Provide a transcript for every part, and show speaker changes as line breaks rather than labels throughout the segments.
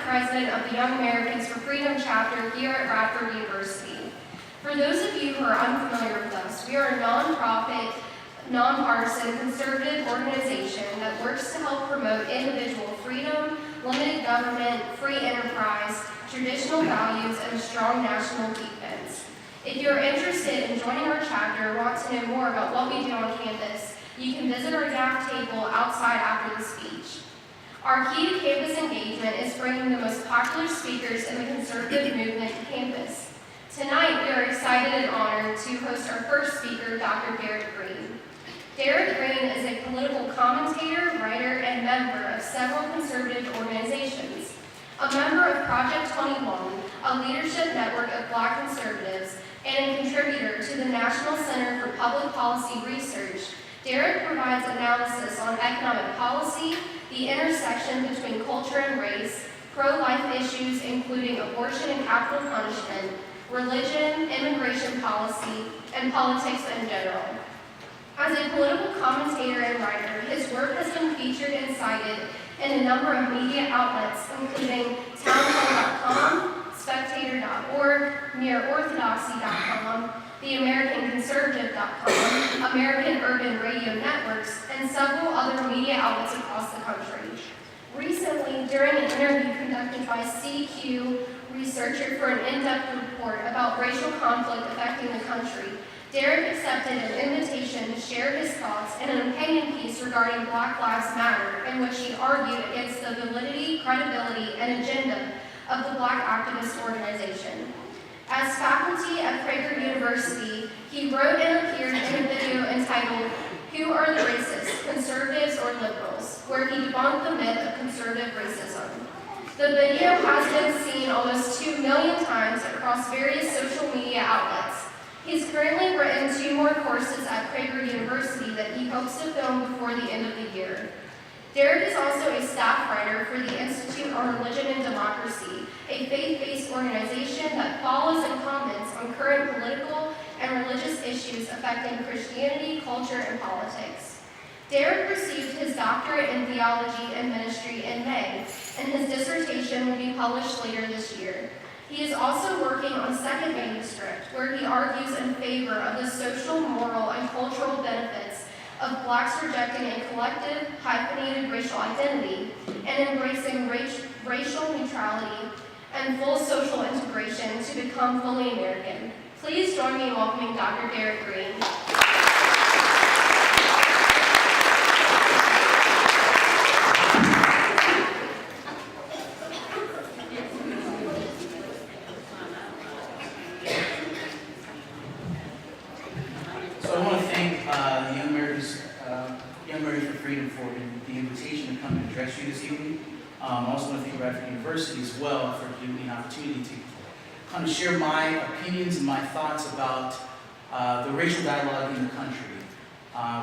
president of the Young Americans for Freedom chapter here at Radford University. For those of you who are unfamiliar with us, we are a nonprofit, nonpartisan, conservative organization that works to help promote individual freedom, limited government, free enterprise, traditional values, and a strong national defense. If you're interested in joining our chapter or want to know more about what we do on campus, you can visit our DAF table outside after the speech. Our key to campus engagement is bringing the most popular speakers in the conservative movement to campus. Tonight, we are excited and honored to host our first speaker, Dr. Derryck Green. Derryck Green is a political commentator, writer, and member of several conservative organizations. A member of Project 21, a leadership network of Black conservatives, and a contributor to the National Center for Public Policy Research, Derryck provides analysis on economic policy, the intersection between culture and race, pro-life issues including abortion and capital punishment, religion, immigration policy, and politics in general. As a political commentator and writer, his work has been featured and cited in a number of media outlets, including townhall.com, spectator.org, nearorthodoxy.com, theamericanconservative.com, American Urban Radio Networks, and several other media outlets across the country. Recently, during an interview conducted by CQ researcher for an in-depth report about racial conflict affecting the country, Derryck accepted an invitation to share his thoughts in an opinion piece regarding Black Lives Matter, in which he argued against the validity, credibility, and agenda of the Black activist organization. As faculty at Radford University, he wrote and appeared in a video entitled, "Who Are the Racists, Conservatives or Liberals?" where he debunked the myth of conservative racism. The video has been seen almost 2 million times across various social media outlets. He's currently written 2 more courses at Radford University that he hopes to film before the end of the year. Derryck is also a staff writer for the Institute on Religion and Democracy, a faith-based organization that follows and comments on current political and religious issues affecting Christianity, culture, and politics. Derryck received his doctorate in theology and ministry in May, and his dissertation will be published later this year. He is also working on a second manuscript where he argues in favor of the social, moral, and cultural benefits of Blacks rejecting a collective, hyphenated racial identity and embracing racial neutrality and full social integration to become fully American. Please join me in welcoming Dr. Derryck Green.
So I want to thank the Young Americans for Freedom for the invitation to come and address you this evening. I also want to thank Radford University as well for giving me an opportunity to kind of share my opinions and my thoughts about the racial dialogue in the country.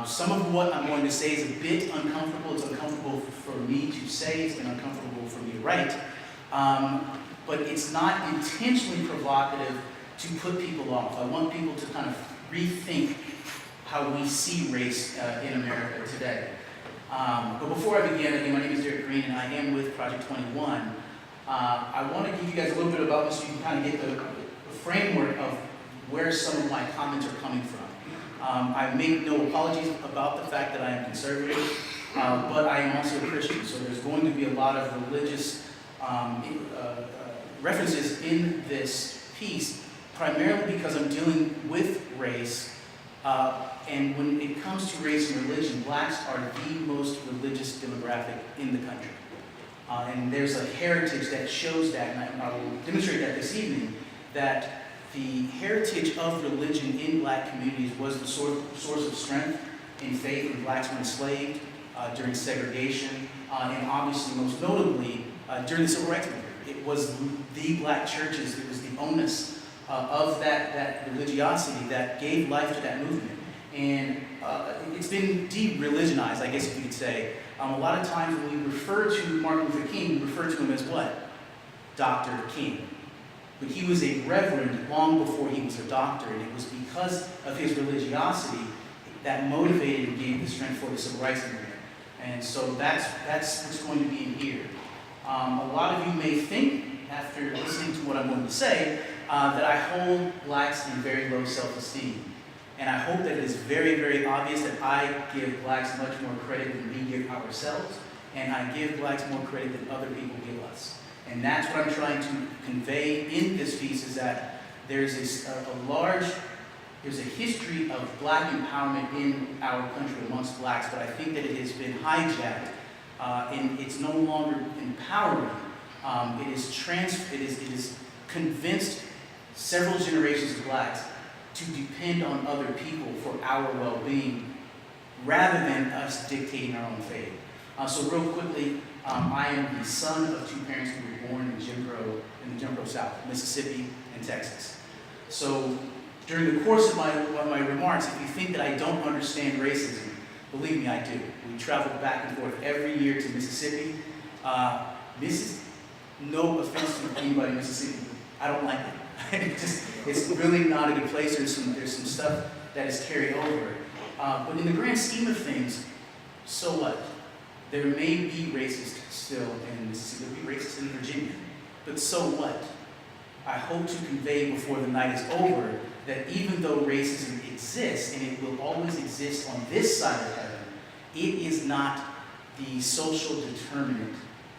Some of what I'm going to say is a bit uncomfortable. It's uncomfortable for me to say. It's been uncomfortable for me to write. But it's not intentionally provocative to put people off. I want people to kind of rethink how we see race in America today. But before I begin, again, my name is Derryck Green, and I am with Project 21. I want to give you guys a little bit about this so you can kind of get the framework of where some of my comments are coming from. I make no apologies about the fact that I am conservative, but I am also a Christian, so there's going to be a lot of religious references in this piece, primarily because I'm dealing with race. And when it comes to race and religion, Blacks are the most religious demographic in the country. And there's a heritage that shows that, and I will demonstrate that this evening, that the heritage of religion in Black communities was the source of strength in faith when Blacks were enslaved, during segregation, and obviously most notably during the Civil Rights Movement. It was the Black churches, it was the onus of that religiosity that gave life to that movement. And it's been de-religionized, I guess if you could say. A lot of times when we refer to Martin Luther King, we refer to him as what? Dr. King. But he was a reverend long before he was a doctor, and it was because of his religiosity that motivated and gave the strength for the Civil Rights Movement. And so that's what's going to be in here. A lot of you may think, after listening to what I'm going to say, that I hold blacks in very low self-esteem. And I hope that it is very, very obvious that I give blacks much more credit than we give ourselves, and I give blacks more credit than other people give us. And that's what I'm trying to convey in this piece, is that there's there's a history of black empowerment in our country amongst blacks, but I think that it has been hijacked, and it's no longer empowering. It is convinced several generations of blacks to depend on other people for our well-being, rather than us dictating our own fate. So real quickly, I am the son of two parents who were born in the Jim Crow South, Mississippi and Texas. So during the course of my remarks, if you think that I don't understand racism, believe me, I do. We travel back and forth every year to Mississippi. No offense to anybody in Mississippi, I don't like it. It's really not a good place. There's some stuff that is carried over. But in the grand scheme of things, so what? There may be racists still in Mississippi, there will be racists in Virginia, but so what? I hope to convey before the night is over that even though racism exists, and it will always exist on this side of heaven, it is not the social determinant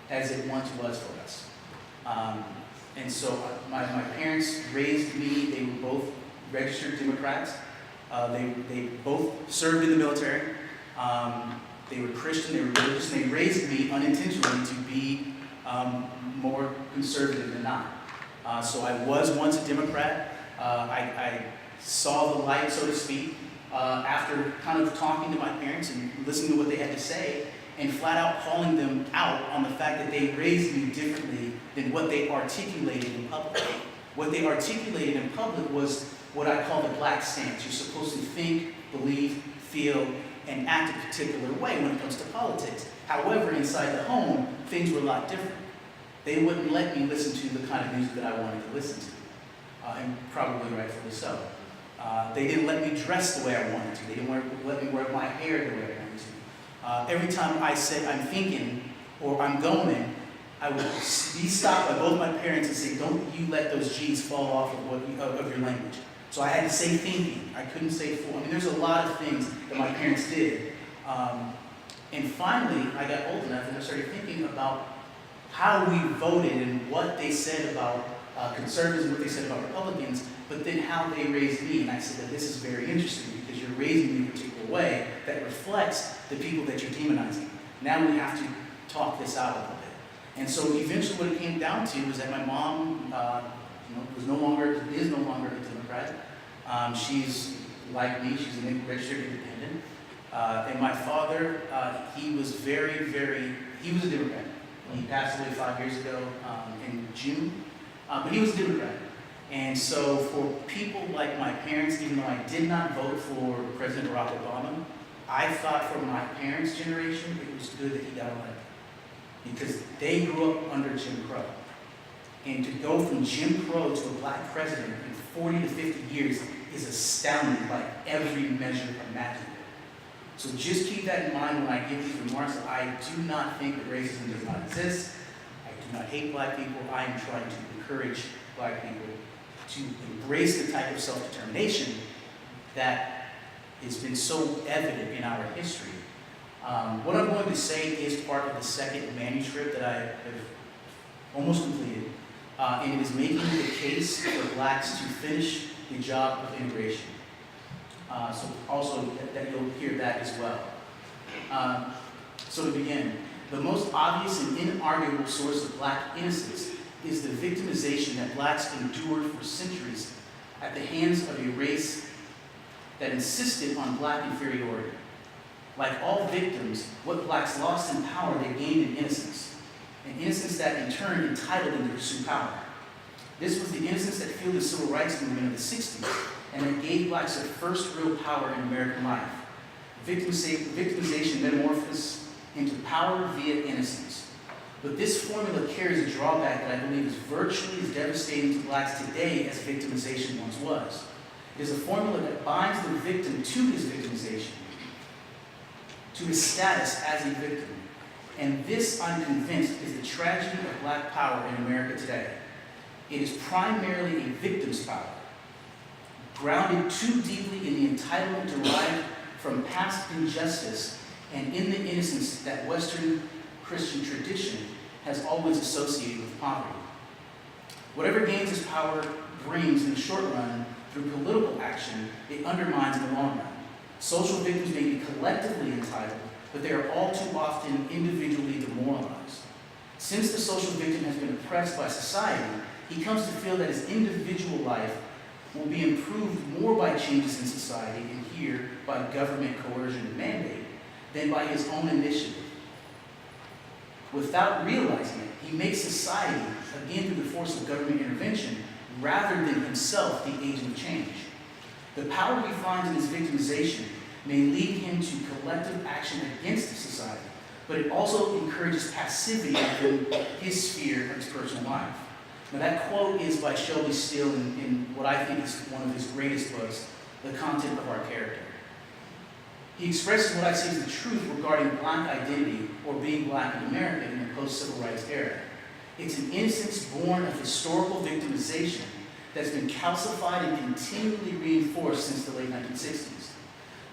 as it once was for us. And so my parents raised me. They were both registered Democrats. They both served in the military. They were Christian, they were religious, and they raised me unintentionally to be more conservative than not. So I was once a Democrat. I saw the light, so to speak, after kind of talking to my parents and listening to what they had to say, and flat out calling them out on the fact that they raised me differently than what they articulated in public. What they articulated in public was what I call the black stance. You're supposed to think, believe, feel, and act a particular way when it comes to politics. However, inside the home, things were a lot different. They wouldn't let me listen to the kind of music that I wanted to listen to, and probably rightfully so. They didn't let me dress the way I wanted to. They didn't let me wear my hair the way I wanted to. Every time I said I'm thinking or I'm going, I would be stopped by both my parents and say, "Don't you let those G's fall off of your language." So I had to say thinking. I couldn't say for. I mean, there's a lot of things that my parents did. And finally, I got old enough and I started thinking about how we voted and what they said about conservatives and what they said about Republicans, but then how they raised me. And I said that this is very interesting because you're raising me in a particular way that reflects the people that you're demonizing. Now we have to talk this out a little bit. And so eventually what it came down to was that my mom is no longer a Democrat. She's like me, she's a registered independent. And my father, he was he was a Democrat. He passed away 5 years ago in June, but he was a Democrat. And so for people like my parents, even though I did not vote for President Barack Obama, I thought for my parents' generation, it was good that he got elected. Because they grew up under Jim Crow. And to go from Jim Crow to a black president in 40 to 50 years is astounding by every measure imaginable. So just keep that in mind when I give these remarks. I do not think that racism does not exist. I do not hate black people. I am trying to encourage black people to embrace the type of self-determination that has been so evident in our history. What I'm going to say is part of the second manuscript that I have almost completed, and it is making the case for blacks to finish the job of integration. So also that you'll hear that as well. So to begin, the most obvious and inarguable source of black innocence is the victimization that blacks endured for centuries at the hands of a race that insisted on black inferiority. Like all victims, what blacks lost in power, they gained in innocence. An innocence that in turn entitled them to pursue power. This was the innocence that fueled the civil rights movement of the 60s, and that gave blacks their first real power in American life. Victimization metamorphosed into power via innocence. But this formula carries a drawback that I believe is virtually as devastating to blacks today as victimization once was. It is a formula that binds the victim to his victimization, to his status as a victim, And this, I'm convinced, is the tragedy of black power in America today. It is primarily a victim's power, grounded too deeply in the entitlement derived from past injustice and in the innocence that Western Christian tradition has always associated with poverty. Whatever gains this power brings in the short run through political action, it undermines in the long run. Social victims may be collectively entitled, but they are all too often individually demoralized. Since the social victim has been oppressed by society, he comes to feel that his individual life will be improved more by changes in society, and here by government coercion and mandate, than by his own initiative. Without realizing it, he makes society, again through the force of government intervention, rather than himself the agent of change. The power he finds in his victimization may lead him to collective action against society, but it also encourages passivity within his sphere of his personal life. Now that quote is by Shelby Steele in what I think is one of his greatest books, The Content of Our Character. He expresses what I see as the truth regarding black identity or being black in America in the post-civil rights era. It's an innocence born of historical victimization that's been calcified and continually reinforced since the late 1960s.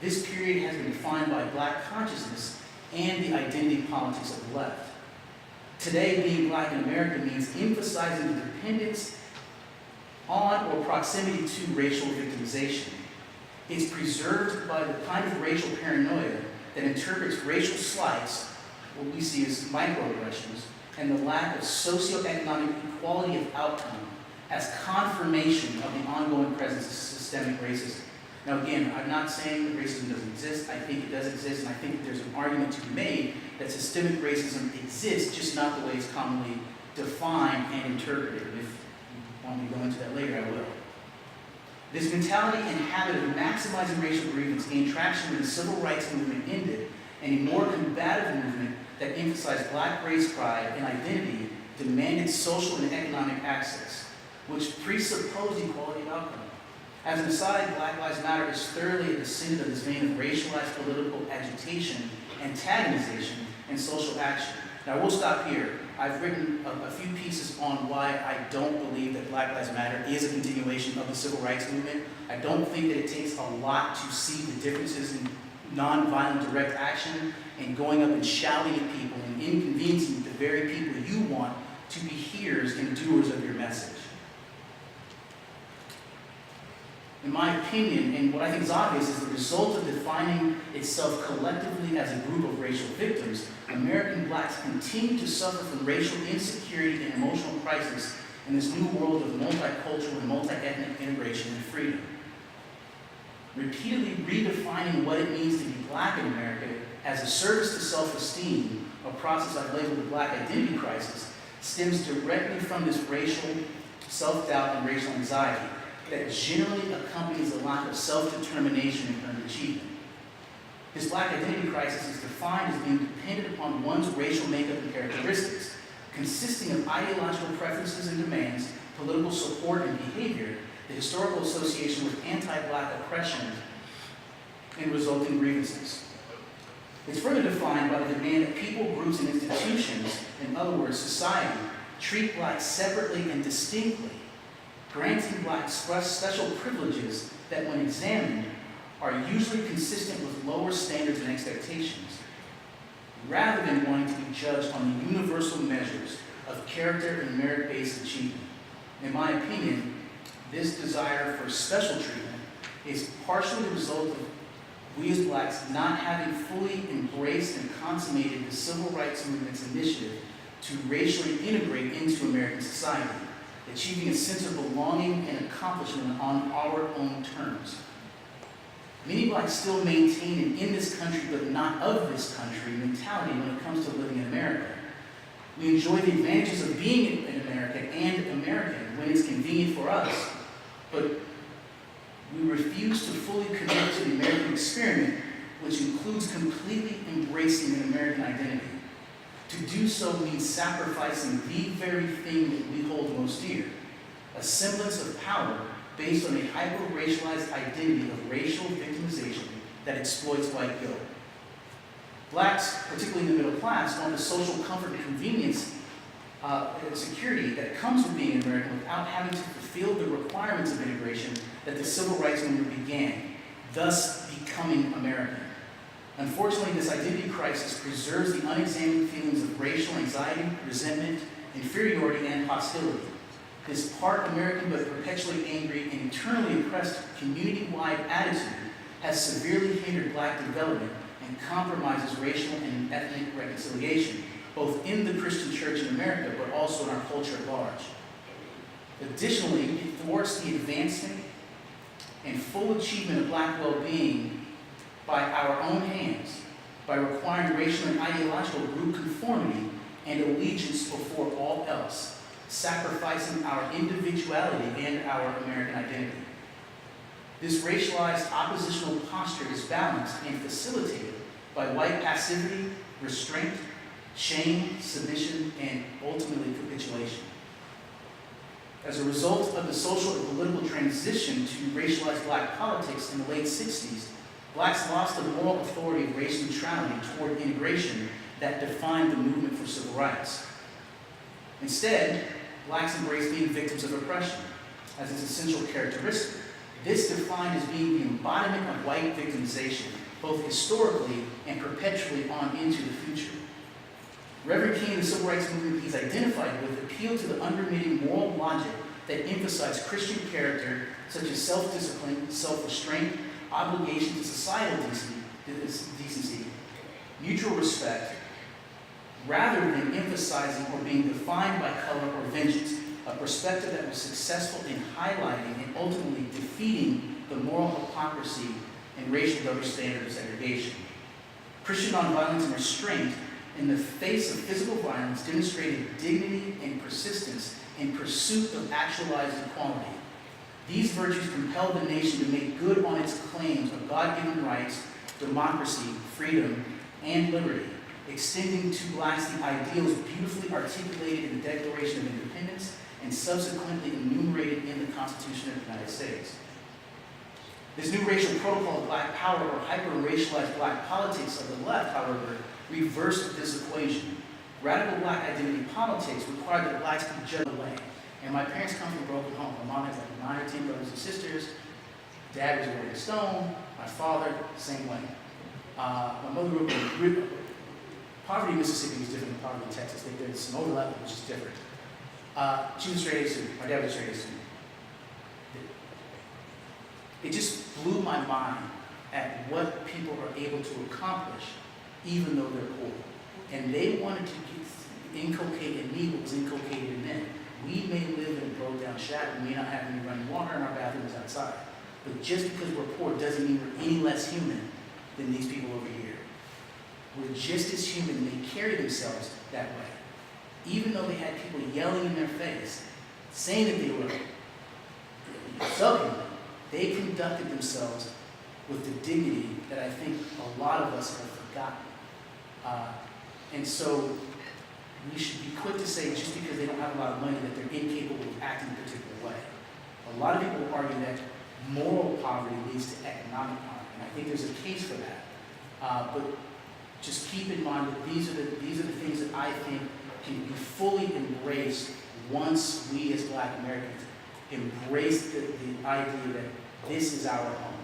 This period has been defined by black consciousness and the identity politics of the left. Today, being black in America means emphasizing the dependence on or proximity to racial victimization. It's preserved by the kind of racial paranoia that interprets racial slights, what we see as microaggressions, and the lack of socioeconomic equality of outcome as confirmation of the ongoing presence of systemic racism. Now again, I'm not saying that racism doesn't exist. I think it does exist, and I think that there's an argument to be made that systemic racism exists, just not the way it's commonly defined and interpreted. And if you want me to go into that later, I will. This mentality and habit of maximizing racial grievance gained traction when the civil rights movement ended, and a more combative movement that emphasized black race pride and identity demanded social and economic access, which presupposed equality of outcome. As an aside, Black Lives Matter is thoroughly at the center of this vein of racialized political agitation, antagonization, and social action. Now, we'll stop here. I've written a few pieces on why I don't believe that Black Lives Matter is a continuation of the civil rights movement. I don't think that it takes a lot to see the differences in nonviolent direct action and going up and shouting at people and inconveniencing the very people you want to be hearers and doers of your message. In my opinion, and what I think is obvious, is the result of defining itself collectively as a group of racial victims, American blacks continue to suffer from racial insecurity and emotional crisis in this new world of multicultural and multi-ethnic integration and freedom. Repeatedly redefining what it means to be black in America as a service to self-esteem, a process I've labeled the black identity crisis, stems directly from this racial self-doubt and racial anxiety that generally accompanies a lack of self-determination and earned achievement. This black identity crisis is defined as being dependent upon one's racial makeup and characteristics, consisting of ideological preferences and demands, political support and behavior, the historical association with anti-black oppression, and resulting grievances. It's further defined by the demand that people, groups, and institutions, in other words, society, treat blacks separately and distinctly, granting blacks special privileges that, when examined, are usually consistent with lower standards and expectations, rather than wanting to be judged on the universal measures of character and merit-based achievement. In my opinion, this desire for special treatment is partially the result of we as blacks not having fully embraced and consummated the civil rights movement's initiative to racially integrate into American society, achieving a sense of belonging and accomplishment on our own terms. Many blacks still maintain an in this country but not of this country mentality when it comes to living in America. We enjoy the advantages of being an American and American when it's convenient for us, but we refuse to fully commit to the American experiment, which includes completely embracing an American identity. To do so means sacrificing the very thing that we hold most dear, a semblance of power based on a hyper-racialized identity of racial victimization that exploits white guilt. Blacks, particularly in the middle class, want the social comfort and convenience and security that comes with being American without having to fulfill the requirements of integration that the civil rights movement began, thus becoming American. Unfortunately, this identity crisis preserves the unexamined feelings of racial anxiety, resentment, inferiority, and hostility. This part American but perpetually angry and internally oppressed community-wide attitude has severely hindered Black development and compromises racial and ethnic reconciliation, both in the Christian church in America, but also in our culture at large. Additionally, it thwarts the advancement and full achievement of Black well-being by our own hands, by requiring racial and ideological group conformity and allegiance before all else, sacrificing our individuality and our American identity. This racialized oppositional posture is balanced and facilitated by white passivity, restraint, shame, submission, and ultimately capitulation. As a result of the social and political transition to racialized Black politics in the late 60s, Blacks lost the moral authority of race neutrality toward integration that defined the movement for civil rights. Instead, Blacks embraced being victims of oppression as its essential characteristic. This defined as being the embodiment of white victimization, both historically and perpetually on into the future. Reverend King and the civil rights movement he's identified with appealed to the unremitting moral logic that emphasized Christian character, such as self-discipline, self-restraint, obligation to societal decency, mutual respect, rather than emphasizing or being defined by color or vengeance, a perspective that was successful in highlighting and ultimately defeating the moral hypocrisy and racial double standard of segregation. Christian nonviolence and restraint in the face of physical violence demonstrated dignity and persistence in pursuit of actualized equality. These virtues compelled the nation to make good on its claims of God-given rights, democracy, freedom, and liberty, extending to Blacks the ideals beautifully articulated in the Declaration of Independence and subsequently enumerated in the Constitution of the United States. This new racial protocol of Black power, or hyper-racialized Black politics of the left, however, reversed this equation. Radical Black identity politics required that Blacks be judged away. And my parents come from a broken home. My mom has like 9 or 10 brothers and sisters. Dad was a Rolling Stone. My father, same way. My mother grew up in poverty in Mississippi was different than poverty in Texas. There's some overlap, which is different. She was a straight A student. My dad was a straight A student. It just blew my mind at what people are able to accomplish, even though they're poor. And they wanted to inculcate in me what was inculcated in them. We may live in a broke down shack, we may not have any running water, and our bathroom is outside. But just because we're poor doesn't mean we're any less human than these people over here. We're just as human, and they carry themselves that way. Even though they had people yelling in their face, saying that they were insulting them, they conducted themselves with the dignity that I think a lot of us have forgotten. And so we should be quick to say just because they don't have a lot of money that they're incapable of acting a particular way. A lot of people will argue that moral poverty leads to economic poverty, and I think there's a case for that. But just keep in mind that these are the things that I think can be fully embraced once we as Black Americans embrace the idea that this is our home.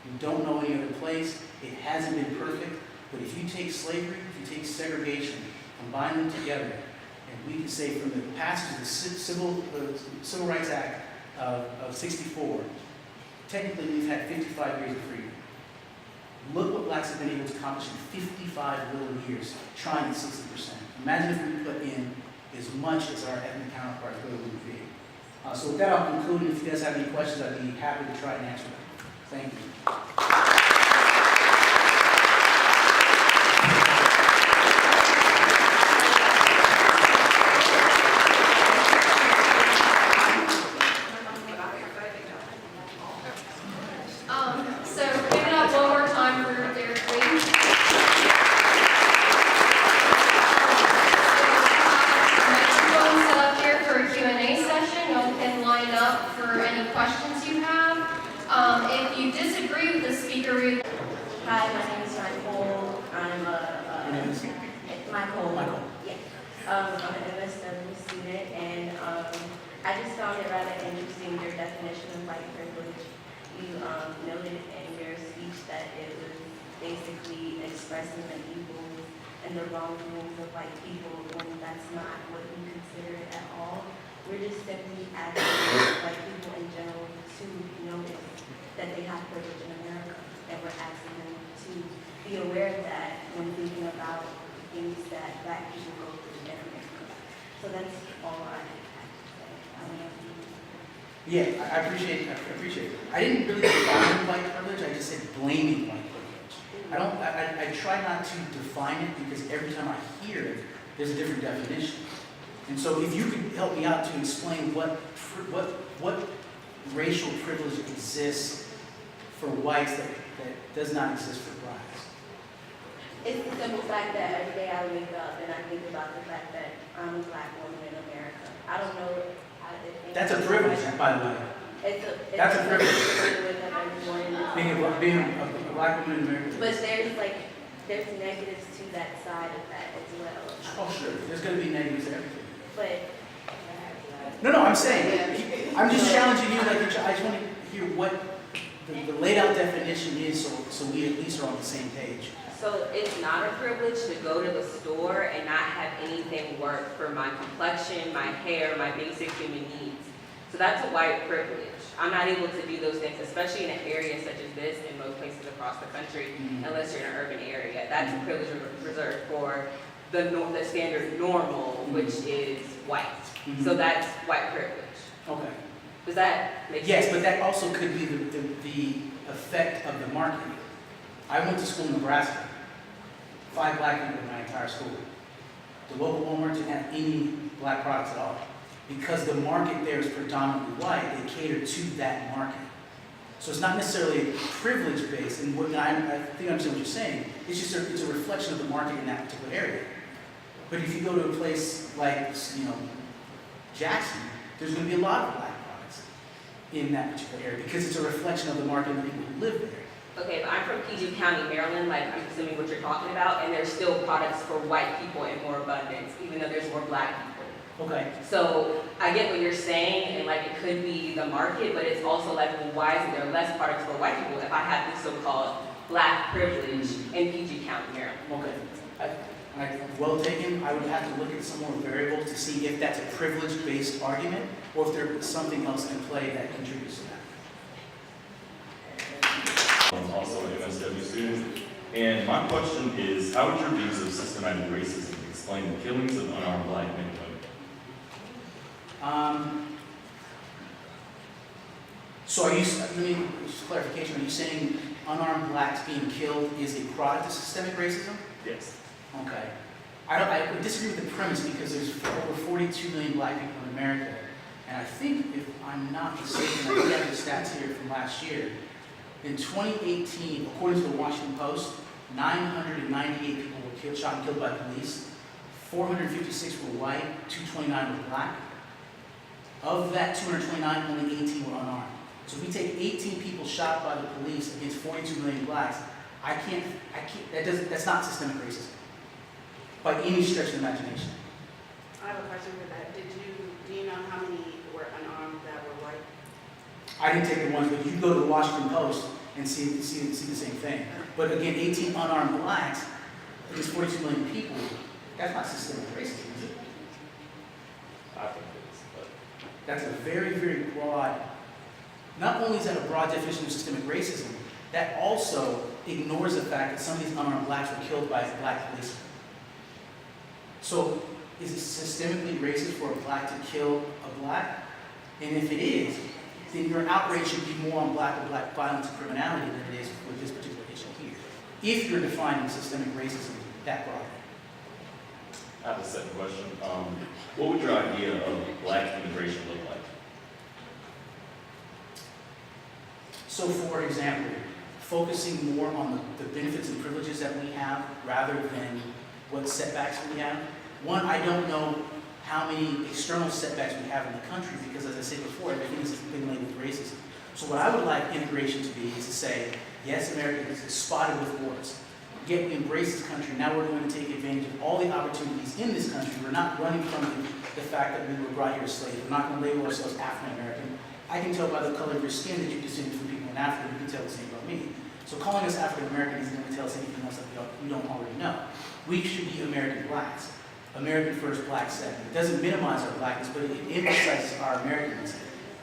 We don't know any other place. It hasn't been perfect. But if you take slavery, if you take segregation, combine them together, and we can say from the passage of the Civil Rights Act of 64, technically we've had 55 years of freedom. Look what Blacks have been able to accomplish in 55 little years, trying at 60%. Imagine if we put in as much as our ethnic counterparts really would be. So with that, I'll conclude, and if you guys have any questions, I'd be happy to try and answer them. Thank you.
So give it up one more time for Derryck Green. Everyone's set up here for a Q&A session. You can line up for any questions you have. If you disagree with the speaker,
Hi, my name is Nicole. I'm a
Michael.
Yeah. I'm an MSW student, and I just found it rather interesting, your definition of white privilege. You noted in your speech that it was basically expressing the evils and the wrongdoings of white people when that's not what you consider it at all. We're just simply asking white people in general to notice that they have privilege in America, and we're asking them to be aware of that when thinking about things that black people go through in America. So that's all I have to say. I don't know if you...
Yeah, I appreciate it. I didn't really define white privilege, I just said blaming white privilege. I try not to define it because every time I hear it, there's a different definition. And so if you could help me out to explain what racial privilege exists for whites that does not exist for blacks.
It's the simple fact that every day I wake up and I think about the fact that I'm a black woman in America. I don't know if
That's a privilege, by the way. That's a privilege. Being a black woman in America.
But there's negatives to that side of that as well.
Oh, sure. There's going to be negatives to everything.
But
No, I'm saying, I'm just challenging you. I just want to hear what the laid out definition is, so we at least are on the same page.
So it's not a privilege to go to the store and not have anything work for my complexion, my hair, my basic human needs. So that's a white privilege. I'm not able to do those things, especially in an area such as this in most places across the country, unless you're in an urban area. That's a privilege reserved for the standard normal, which is white. So that's white privilege.
Okay.
Does that make sense?
Yes, but that also could be the effect of the market. I went to school in Nebraska. 5 black people in my entire school. The local Walmart didn't have any black products at all. Because the market there is predominantly white, they cater to that market. So it's not necessarily privilege based, and I think I understand what you're saying. It's just it's a reflection of the market in that particular area. But if you go to a place like, Jackson, there's going to be a lot of black products in that particular area because it's a reflection of the market and the people who live there.
Okay, but I'm from PG County, Maryland, like I'm assuming what you're talking about, and there's still products for white people in more abundance, even though there's more black people.
Okay.
So I get what you're saying, and like it could be the market, but it's also like, well, why is there less products for white people if I have this so-called black privilege in PG County, Maryland?
Okay. Well taken. I would have to look at some more variables to see if that's a privilege-based argument or if there's something else in play that contributes to that.
I'm also an MSW student, and my question is, how would your views of systematic racism explain the killings of unarmed black men and women?
So are you, let me, just clarification, are you saying unarmed blacks being killed is a product of systemic racism?
Yes.
Okay. I would disagree with the premise because there's over 42 million black people in America, and I think, if I'm not mistaken, I have the stats here from last year. In 2018, according to the Washington Post, 998 people were shot and killed by police. 456 were white, 229 were black. Of that 229, only 18 were unarmed. So if we take 18 people shot by the police against 42 million blacks, that's not systemic racism by any stretch of the imagination.
I have a question for that. Do you know how many were unarmed that were white?
I didn't take the ones, but you go to the Washington Post and see the same thing. But again, 18 unarmed blacks against 42 million people, that's not systemic racism, is it?
I think it is, but
That's a very, very broad, not only is that a broad definition of systemic racism, that also ignores the fact that some of these unarmed blacks were killed by black policemen. So, is it systemically racist for a black to kill a black? And if it is, then your outrage should be more on black violence and criminality than it is with this particular issue here. If you're defining systemic racism that broadly.
I have a second question. What would your idea of black immigration look like?
So for example, focusing more on the benefits and privileges that we have rather than what setbacks we have. One, I don't know how many external setbacks we have in the country because, as I said before, everything is been linked with racism. So what I would like immigration to be is to say, yes, America is spotted with wars. yet we embrace this country. Now we're going to take advantage of all the opportunities in this country. We're not running from the fact that we were brought here as slaves. We're not going to label ourselves African American. I can tell by the color of your skin that you descended from people in Africa. You can tell the same about me. So calling us African American isn't going to tell us anything else that we don't already know. We should be American blacks. American first, black second. It doesn't minimize our blackness, but it emphasizes our Americanness.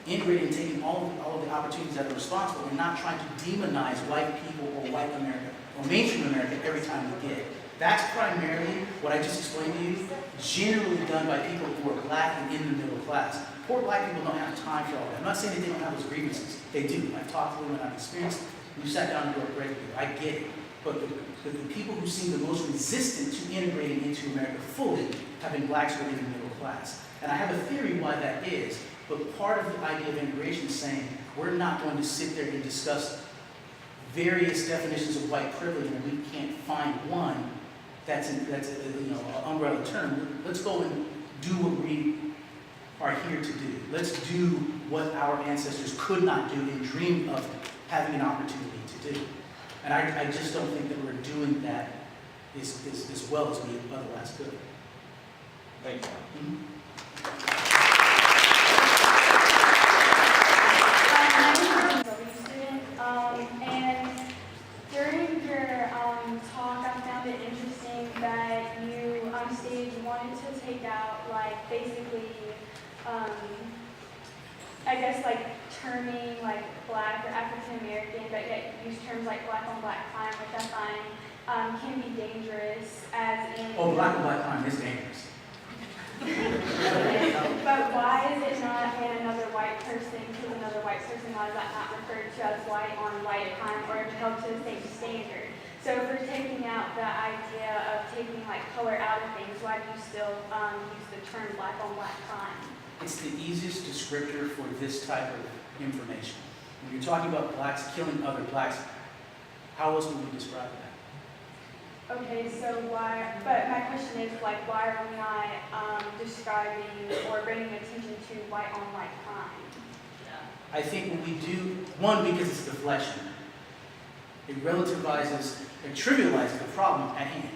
Integrating and taking all of the opportunities that are responsible and not trying to demonize white people or white America or mainstream America every time we get it. That's primarily what I just explained to you, generally done by people who are black and in the middle class. Poor black people don't have time for all that. I'm not saying that they don't have those grievances. They do. I've talked to them and I've experienced it. We sat down and worked regularly. I get it. But the people who seem the most resistant to integrating into America fully have been blacks who are in the middle class. And I have a theory why that is. But part of the idea of integration is saying we're not going to sit there and discuss various definitions of white privilege and we can't find one that's an umbrella term. Let's go and do what we are here to do. Let's do what our ancestors could not do and dream of having an opportunity to do. And I just don't think that we're doing that as well as we otherwise could.
Thanks.
And during your talk, I found it interesting that you stated you wanted to take out, like, basically, I guess, like, terming, like, black or African American, but yet use terms like black on black crime, which I find can be dangerous, as in...
Oh, black on black crime is dangerous.
But why is it not when another white person kills another white person, why is that not referred to as white on white crime or held to the same standard? So if we're taking out the idea of taking like color out of things, why do you still use the term black on black crime?
It's the easiest descriptor for this type of information. When you're talking about blacks killing other blacks, how else would we describe that?
Okay, so why, but my question is, like, why are we not describing or bringing attention to white on white crime?
I think when we do, one, because it's deflection. It relativizes and trivializes the problem at hand.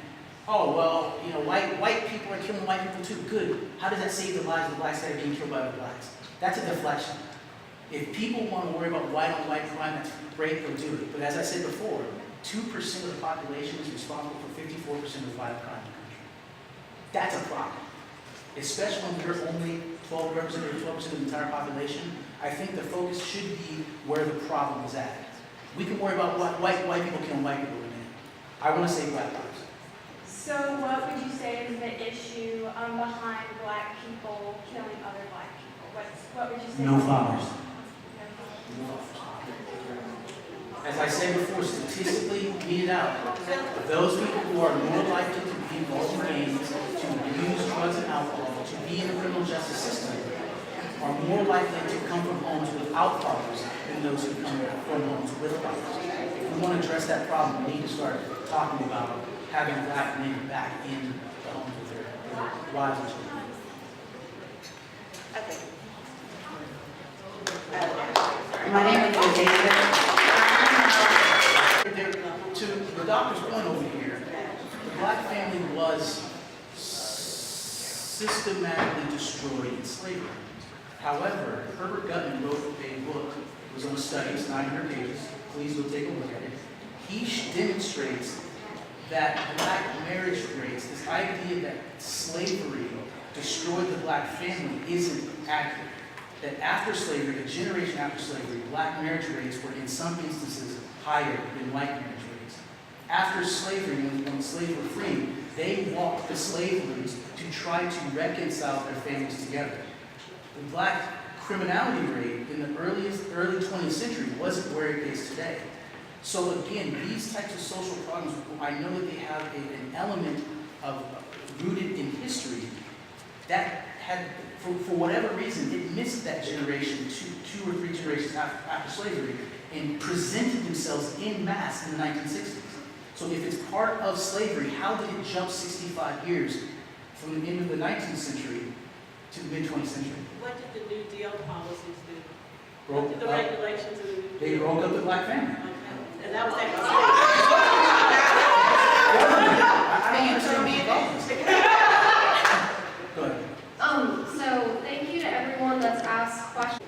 Oh, well, you know, white people are killing white people too. Good. How does that save the lives of the blacks that are being killed by other blacks? That's a deflection. If people want to worry about white on white crime, that's great, they'll do it. But as I said before, 2% of the population is responsible for 54% of the violent crime in the country. That's a problem. Especially when we're only 12% of the entire population, I think the focus should be where the problem is at. We can worry about white people killing white people in a minute. I want to save black lives.
So what would you say is the issue behind black people killing other black people? What would you say?
No fathers.
No fathers.
As I said before, statistically weeded out, those people who are more likely to be involved in gangs, to use drugs and alcohol, to be in the criminal justice system, are more likely to come from homes without fathers than those who come from homes with fathers. If we want to address that problem, we need to start talking about having black men back in the homes with their wives and children.
Okay. My name is David.
To the doctor's point over here, the black family was systematically destroyed in slavery. However, Herbert Gutman wrote a book, it was on a study, it's 900 pages, please go take a look at it. He demonstrates that black marriage rates, this idea that slavery destroyed the black family isn't accurate. That after slavery, a generation after slavery, black marriage rates were in some instances higher than white marriage rates. After slavery, when slaves were freed, they walked the slave routes to try to reconcile their families together. The black criminality rate in the early 20th century wasn't where it is today. So again, these types of social problems, I know that they have an element of rooted in history that had, for whatever reason, it missed that generation, two or three generations after slavery, and presented themselves en masse in the 1960s. So if it's part of slavery, how did it jump 65 years from the end of the 19th century to the mid-20th century?
What did the New Deal policies do?
Broke
What did the
up-
regulations of the New Deal?
They broke up the black family.
Okay. And that was that.
let's ask questions.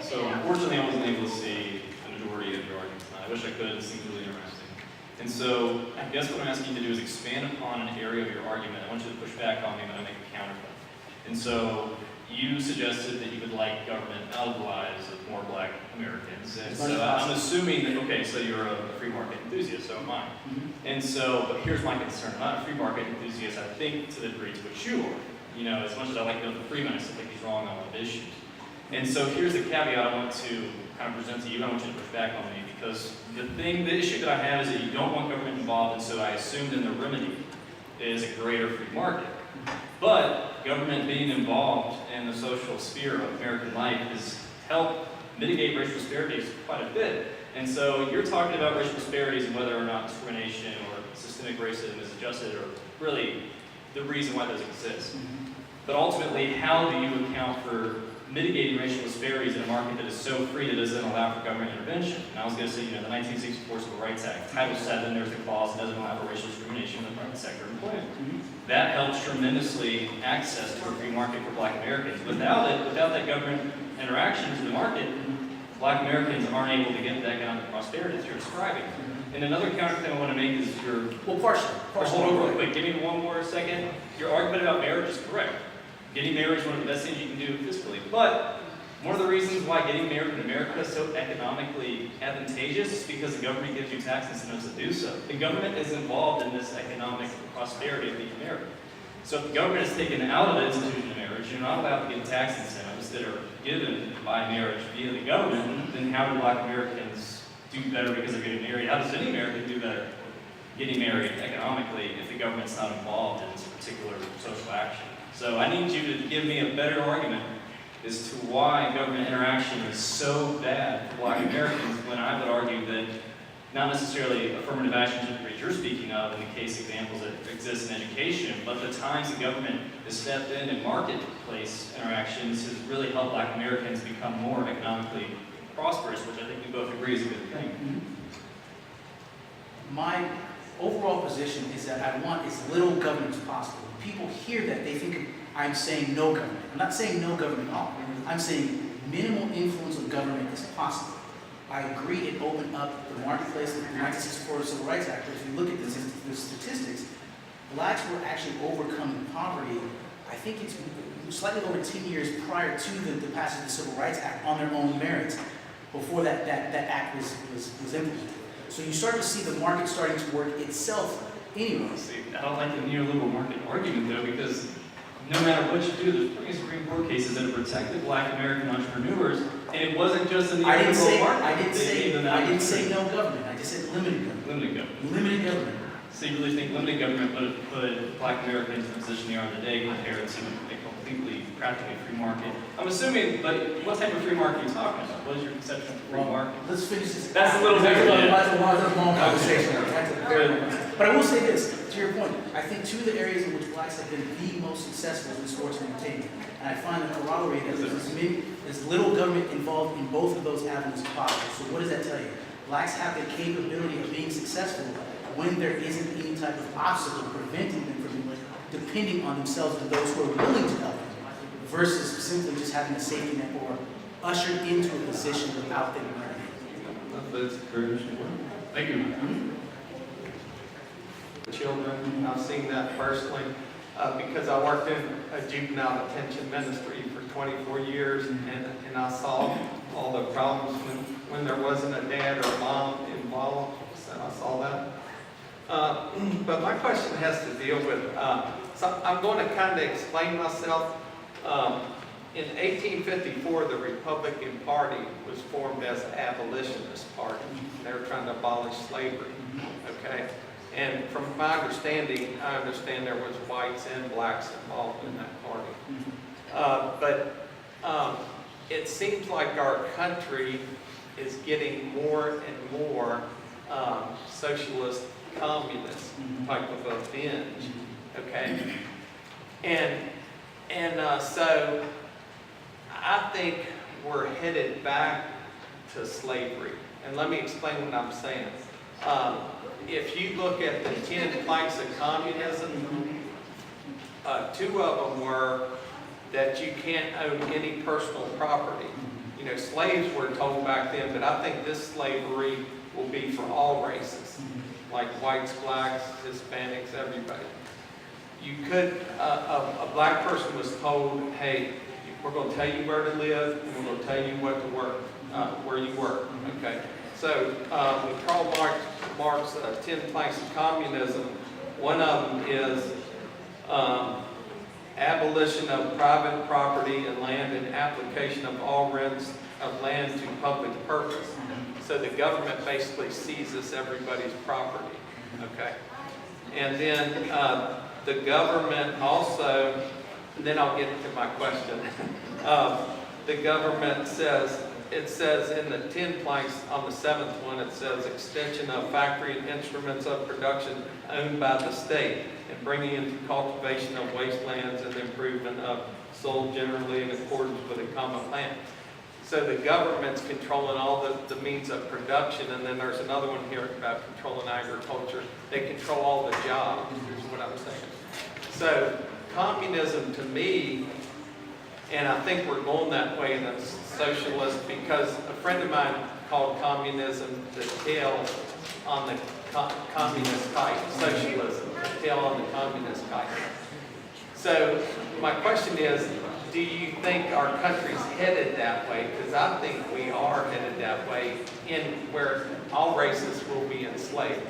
So unfortunately, I wasn't able to see the majority of your arguments tonight. I wish I could. It seemed really interesting. And so I guess what I'm asking you to do is expand upon an area of your argument. I want you to push back on me when I make a counterpoint. And so you suggested that you would like government out of the lives of more Black Americans. And so I'm assuming that, okay, so you're a free market enthusiast, so am I. And so, but here's my concern. I'm not a free market enthusiast, I think, to the degree to which you are. You know, as much as I like Milton Friedman, I still think he's wrong on a lot of issues. And so here's the caveat I want to kind of present to you. I want you to push back on me because the issue that I have is that you don't want government involved, and so I assumed in the remedy is a greater free market. But government being involved in the social sphere of American life has helped mitigate racial disparities quite a bit. And so you're talking about racial disparities and whether or not discrimination or systemic racism is adjusted or really the reason why those exist. But ultimately, how do you account for mitigating racial disparities in a market that is so free that doesn't allow for government intervention? And I was going to say, you know, the 1964 Civil Rights Act, Title VII, there's a clause that doesn't allow for racial discrimination in the private sector of employment. That helps tremendously access to a free market for Black Americans. Without it, without that government interaction to the market, Black Americans aren't able to get the economic prosperity that you're describing. And another counter thing I want to make is your...
Well, partially.
Hold on real quick. Give me one more second. Your argument about marriage is correct. Getting married is one of the best things you can do fiscally. But one of the reasons why getting married in America is so economically advantageous is because the government gives you tax incentives to do so. The government is involved in this economic prosperity of being married. So if the government is taken out of the institution of marriage, you're not allowed to get tax incentives that are given by marriage via the government, then how do Black Americans do better because they're getting married? How does any American do better getting married economically if the government's not involved in this particular social action? So I need you to give me a better argument as to why government interaction is so bad for Black Americans when I would argue that not necessarily affirmative action to the degree you're speaking of in the case examples that exist in education, but the times the government has stepped in marketplace interactions has really helped Black Americans become more economically prosperous, which I think we both agree is a good thing.
My overall position is that I want as little government as possible. When people hear that, they think I'm saying no government. I'm not saying no government at all. I'm saying minimal influence of government is possible. I agree it opened up the marketplace with the 1964 Civil Rights Act. But if you look at the statistics, Blacks were actually overcoming poverty, I think it's slightly over 10 years prior to the passage of the Civil Rights Act on their own merits, before that act was implemented. So you start to see the market starting to work itself anyway.
See, I don't like the neoliberal market argument though, because no matter what you do, there's plenty of Supreme Court cases that have protected Black American entrepreneurs, and it wasn't just in the neoliberal market.
I didn't say no government. I just said limited government.
Limited government.
Limited government.
So you really think limited government would put Black Americans in the position they are today compared to a completely, practically free market? I'm assuming, but what type of free market are you talking about? What is your conception of free market?
Let's finish this.
That's a little different.
That's a long conversation. But I will say this, to your point, I think two of the areas in which Blacks have been the most successful is in sports and entertainment. And I find the corollary that there's little government involved in both of those avenues possible. So what does that tell you? Blacks have the capability of being successful when there isn't any type of obstacle preventing them from depending on themselves and those who are willing to help them, versus simply just having a safety net or ushered into a position without them learning.
That's very interesting. Thank you.
Children, I've seen that personally because I worked in a juvenile detention ministry for 24 years, and I saw all the problems when there wasn't a dad or a mom involved, so I saw that. But my question has to deal with, so I'm going to kind of explain myself. In 1854, the Republican Party was formed as an abolitionist party. They were trying to abolish slavery, okay? And from my understanding, I understand there was whites and blacks involved in that party. But it seems like our country is getting more and more socialist, communist type of a binge, okay? And so I think we're headed back to slavery. And let me explain what I'm saying. If you look at the 10 planks of communism, 2 of them were that you can't own any personal property. You know, slaves were told back then, but I think this slavery will be for all races, like whites, blacks, Hispanics, everybody. You could, a black person was told, hey, we're going to tell you where to live, and we're going to tell you what to work, where you work, okay? So, with Karl Marx's 10 planks of communism, one of them is abolition of private property and land and application of all rents of land to public purpose. So the government basically seizes everybody's property, okay? And then the government also, and then I'll get to my question. The government says, it says in the 10 planks, on the 7th one, it says extension of factory and instruments of production owned by the state and bringing into cultivation of wastelands and improvement of soil generally in accordance with a common plan. So the government's controlling all the means of production, and then there's another one here about controlling agriculture. They control all the jobs, is what I'm saying. So communism to me, and I think we're going that way in a socialist, because a friend of mine called communism the tail on the communist kite, socialism, the tail on the communist kite. So my question is, do you think our country's headed that way? Because I think we are headed that way, in where all races will be enslaved.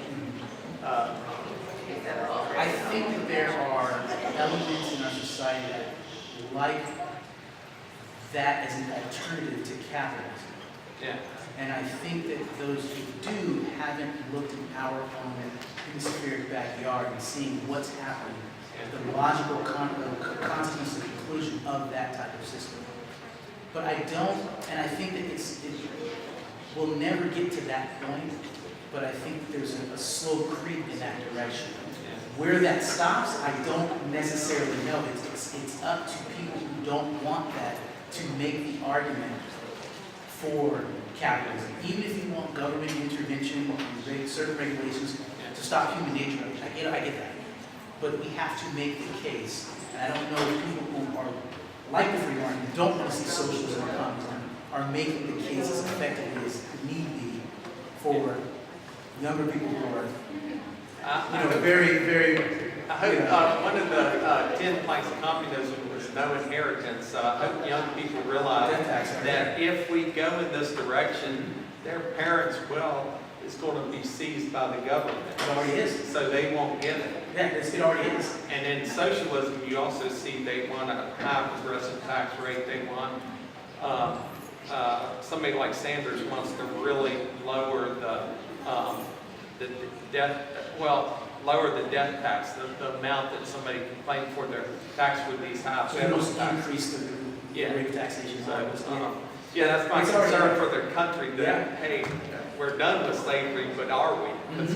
I think that there are elements in our society that like that as an alternative to capitalism.
Yeah.
And I think that those who do haven't looked in our own hemispheric backyard and seen what's happening, the logical consequence and conclusion of that type of system. But I don't, and I think that we'll never get to that point, but I think there's a slow creep in that direction. Where that stops, I don't necessarily know. It's up to people who don't want that to make the argument for capitalism. Even if you want government intervention or certain regulations to stop human nature, I get that. But we have to make the case, and I don't know if people who are like the free market, who don't want to see socialism or communism, are making the case as effectively as need be for younger people who are, very, very.
I hope one of the 10 planks of communism was no inheritance. I hope young people realize that if we go in this direction, their parents' wealth is going to be seized by the government.
It already is.
So they won't get it.
Yeah, it already is.
And in socialism, you also see they want a high progressive tax rate. They want, somebody like Sanders wants to really lower the death, lower the death tax, the amount that somebody can claim for their tax with these high federal
So
taxes.
increase the rate of taxation.
Yeah, that's my
It's
concern
already-
for their country, that, hey, we're done with slavery, but are we? Because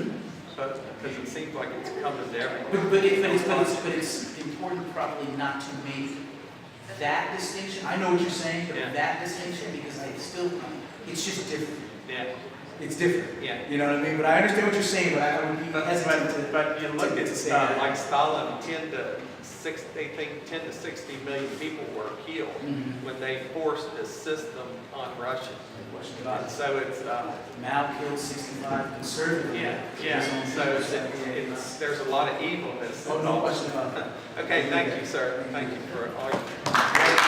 it seems like it's coming to everyone.
But it's important probably not to make that distinction. I know what you're saying, but
Yeah.
that distinction, because it's just different.
Yeah,
It's different.
yeah.
You know what I mean? But I understand what you're saying, but I would be hesitant to.
But you look at,
to say that.
like Stalin, 10 to 60 million people were killed when they forced this system on Russia.
Question about
And
it.
so it's,
Mao killed 65 conservatives.
yeah, so there's a lot of evilness.
Oh, no question about that.
Okay, thank you, sir. Thank you for all your